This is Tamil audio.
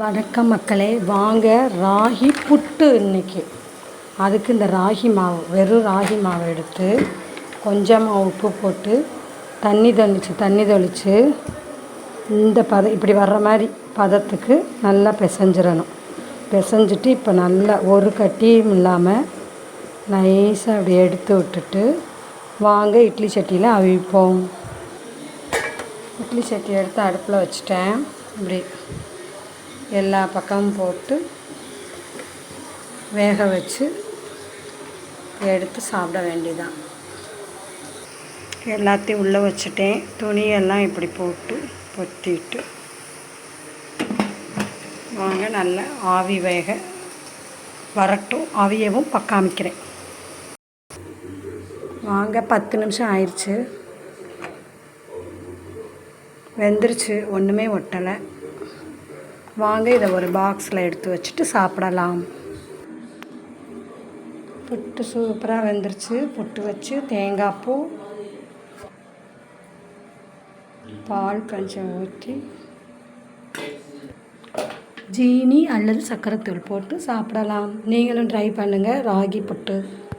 வணக்கம் மக்களே, வாங்க ராகி புட்டு இன்னைக்கு. அதுக்கு இந்த ராகி மாவு, வெறும் ராகி மாவு எடுத்து கொஞ்சமாக உப்பு போட்டு தண்ணி தெளித்து இந்த இப்படி வர்ற மாதிரி பதத்துக்கு நல்லா பிசைஞ்சிடணும். பிசைஞ்சிட்டு இப்போ நல்லா ஒரு கட்டியும் இல்லாமல் நைஸாக அப்படி எடுத்து விட்டுட்டு வாங்க இட்லி சட்டியில் அவிப்போம். இட்லி சட்டி எடுத்து அடுப்பில் வச்சுட்டேன். இப்படி எல்லா பக்கமும் போட்டு வேக வச்சு எடுத்து சாப்பிட வேண்டியதான். எல்லாத்தையும் உள்ளே வச்சுட்டேன். துணியெல்லாம் இப்படி போட்டு பொத்திட்டு வாங்க நல்லா ஆவி வேக வரட்டும். அவியவும் காமிக்கிறேன். வாங்க 10 நிமிஷம் ஆயிடுச்சு. வெந்துருச்சு, ஒன்றுமே ஒட்டலை. வாங்க இதை ஒரு பாக்ஸில் எடுத்து வச்சுட்டு சாப்பிடலாம். புட்டு சூப்பராக வெந்துருச்சு. புட்டு வச்சு தேங்காய் பூ, பால் கொஞ்சம் ஊற்றி ஜீனி அல்லது சர்க்கரை தூள் போட்டு சாப்பிடலாம். நீங்களும் ட்ரை பண்ணுங்கள் ராகி புட்டு.